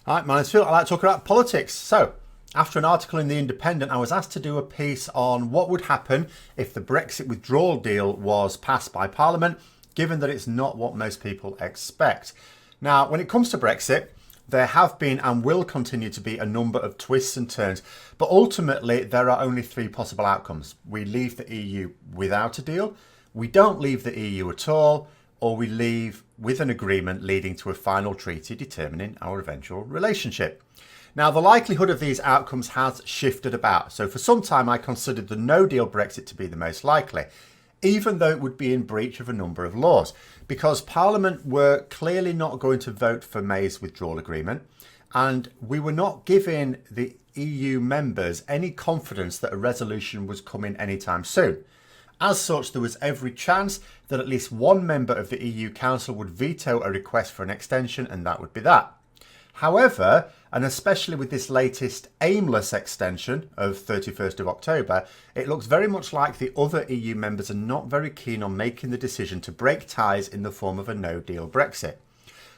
Hi, my name's Phil. I like to talk about politics. So, after an article in The Independent, I was asked to do a piece on what would happen if the Brexit withdrawal deal was passed by Parliament, given that it's not what most people expect. Now, when it comes to Brexit, there have been and will continue to be a number of twists and turns, but ultimately there are only three possible outcomes. We leave the EU without a deal, we don't leave the EU at all, or we leave with an agreement leading to a final treaty determining our eventual relationship. Now, the likelihood of these outcomes has shifted about. So for some time, I considered the no-deal Brexit to be the most likely, even though it would be in breach of a number of laws, because Parliament were clearly not going to vote for May's withdrawal agreement, and we were not giving the EU members any confidence that a resolution was coming anytime soon. As such, there was every chance that at least one member of the EU Council would veto a request for an extension, and that would be that. However, and especially with this latest aimless extension of 31st of October, it looks very much like the other EU members are not very keen on making the decision to break ties in the form of a no-deal Brexit.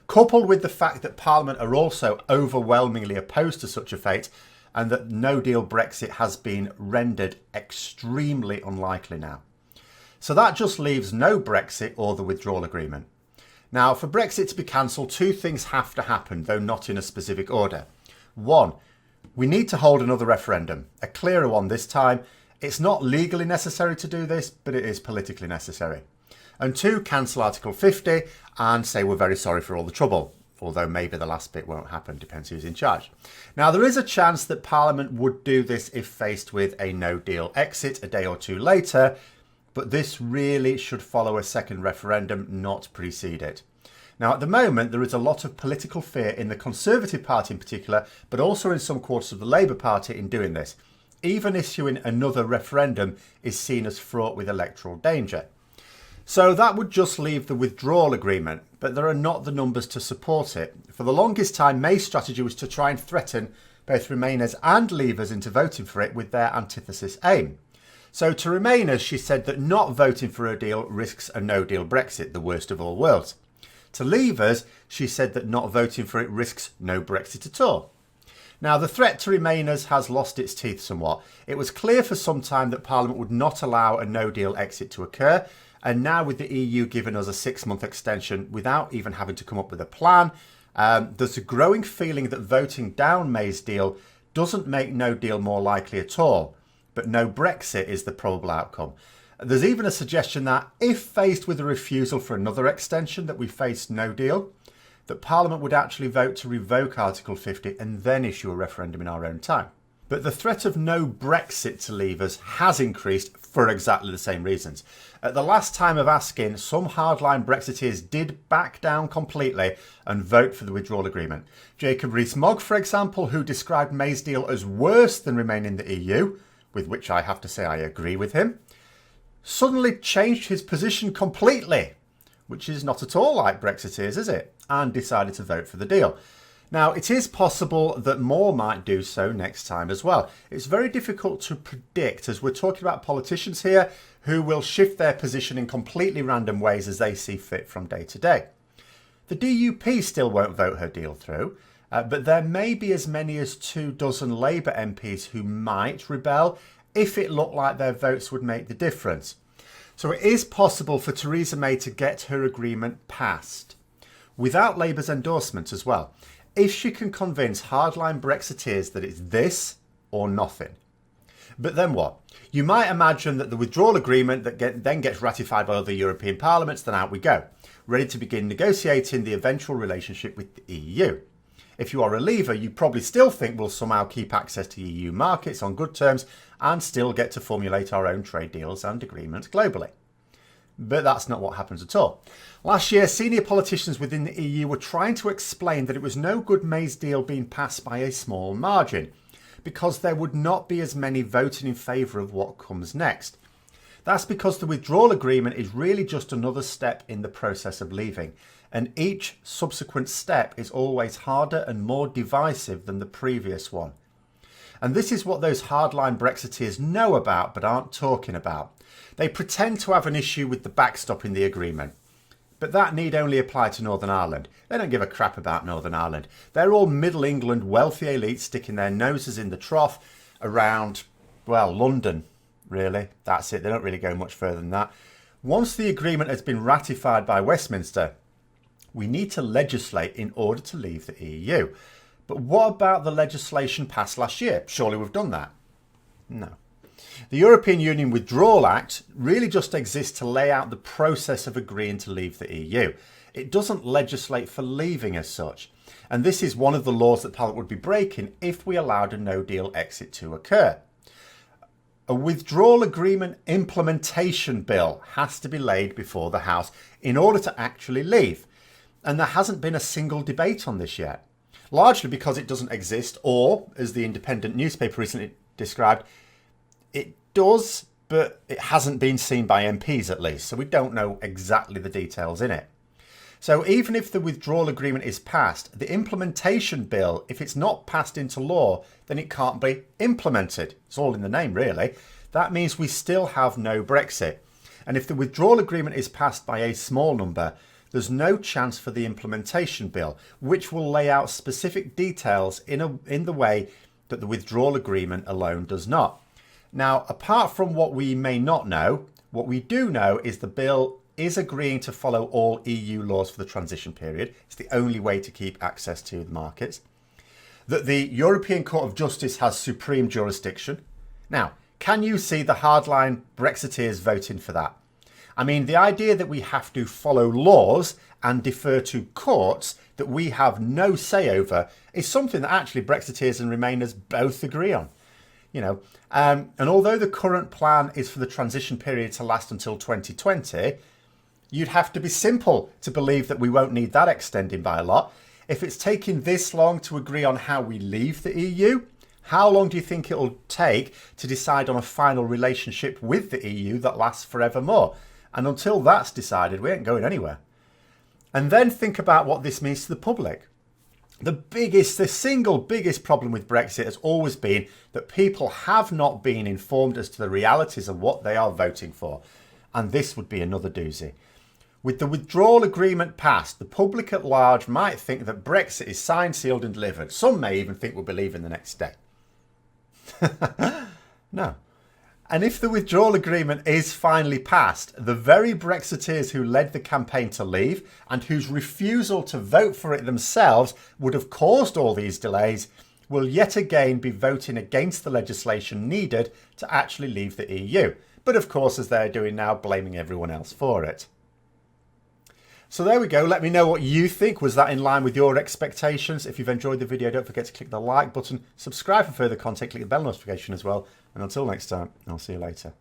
Coupled with the fact that Parliament are also overwhelmingly opposed to such a fate, and that no-deal Brexit has been rendered extremely unlikely now. So that just leaves no Brexit or the withdrawal agreement. Now, for Brexit to be cancelled, two things have to happen, though not in a specific order. One, we need to hold another referendum, a clearer one this time. It's not legally necessary to do this, but it is politically necessary. And two, cancel Article 50 and say we're very sorry for all the trouble, although maybe the last bit won't happen, depends who's in charge. Now, there is a chance that Parliament would do this if faced with a no-deal exit a day or two later, but this really should follow a second referendum, not precede it. Now, at the moment, there is a lot of political fear in the Conservative Party in particular, but also in some quarters of the Labour Party in doing this. Even issuing another referendum is seen as fraught with electoral danger. So that would just leave the withdrawal agreement, but there are not the numbers to support it. For the longest time, May's strategy was to try and threaten both Remainers and Leavers into voting for it with their antithesis aim. So to Remainers, she said that not voting for a deal risks a no-deal Brexit, the worst of all worlds. To Leavers, she said that not voting for it risks no Brexit at all. Now, the threat to Remainers has lost its teeth somewhat. It was clear for some time that Parliament would not allow a no-deal exit to occur, and now with the EU giving us a 6-month extension without even having to come up with a plan, there's a growing feeling that voting down May's deal doesn't make no deal more likely at all, but no Brexit is the probable outcome. There's even a suggestion that if faced with a refusal for another extension, that we face no deal, that Parliament would actually vote to revoke Article 50 and then issue a referendum in our own time. But the threat of no Brexit to Leavers has increased for exactly the same reasons. At the last time of asking, some hardline Brexiteers did back down completely and vote for the withdrawal agreement. Jacob Rees-Mogg, for example, who described May's deal as worse than remaining in the EU, with which I have to say I agree with him, suddenly changed his position completely, which is not at all like Brexiteers, is it? And decided to vote for the deal. Now, it is possible that more might do so next time as well. It's very difficult to predict, as we're talking about politicians here who will shift their position in completely random ways as they see fit from day to day. The DUP still won't vote her deal through, but there may be as many as 24 Labour MPs who might rebel if it looked like their votes would make the difference. So it is possible for Theresa May to get her agreement passed, without Labour's endorsement as well, if she can convince hardline Brexiteers that it's this or nothing. But then what? You might imagine that the withdrawal agreement then gets ratified by other European parliaments, then out we go, ready to begin negotiating the eventual relationship with the EU. If you are a leaver, you probably still think we'll somehow keep access to EU markets on good terms and still get to formulate our own trade deals and agreements globally. But that's not what happens at all. Last year, senior politicians within the EU were trying to explain that it was no good May's deal being passed by a small margin, because there would not be as many voting in favour of what comes next. That's because the withdrawal agreement is really just another step in the process of leaving, and each subsequent step is always harder and more divisive than the previous one. And this is what those hardline Brexiteers know about but aren't talking about. They pretend to have an issue with the backstop in the agreement, But that need only apply to Northern Ireland. They don't give a crap about Northern Ireland. They're all Middle England wealthy elites sticking their noses in the trough around, well, London, really. That's it. They don't really go much further than that. Once the agreement has been ratified by Westminster, we need to legislate in order to leave the EU. But what about the legislation passed last year? Surely we've done that. No. The European Union Withdrawal Act really just exists to lay out the process of agreeing to leave the EU. It doesn't legislate for leaving as such. And this is one of the laws that Parliament would be breaking if we allowed a no-deal exit to occur. A withdrawal agreement implementation bill has to be laid before the House in order to actually leave. And there hasn't been a single debate on this yet. Largely because it doesn't exist, or, as the Independent newspaper recently described, it does, but it hasn't been seen by MPs at least, so we don't know exactly the details in it. So even if the withdrawal agreement is passed, the implementation bill, if it's not passed into law, then it can't be implemented. It's all in the name, really. That means we still have no Brexit. And if the withdrawal agreement is passed by a small number, there's no chance for the implementation bill, which will lay out specific details in the way that the withdrawal agreement alone does not. Now, apart from what we may not know, what we do know is the bill is agreeing to follow all EU laws for the transition period. It's the only way to keep access to the markets. That the European Court of Justice has supreme jurisdiction. Now, can you see the hardline Brexiteers voting for that? I mean, the idea that we have to follow laws and defer to courts that we have no say over is something that actually Brexiteers and Remainers both agree on. You know, and although the current plan is for the transition period to last until 2020, you'd have to be simple to believe that we won't need that extending by a lot. If it's taking this long to agree on how we leave the EU, how long do you think it'll take to decide on a final relationship with the EU that lasts forevermore? And until that's decided, we ain't going anywhere. And then think about what this means to the public. The single biggest problem with Brexit has always been that people have not been informed as to the realities of what they are voting for. And this would be another doozy. With the withdrawal agreement passed, the public at large might think that Brexit is signed, sealed and delivered. Some may even think we'll be leaving the next day. No. And if the withdrawal agreement is finally passed, the very Brexiteers who led the campaign to leave and whose refusal to vote for it themselves would have caused all these delays will yet again be voting against the legislation needed to actually leave the EU. But of course, as they're doing now, blaming everyone else for it. So there we go. Let me know what you think. Was that in line with your expectations? If you've enjoyed the video, don't forget to click the like button, subscribe for further content, click the bell notification as well. And until next time, I'll see you later.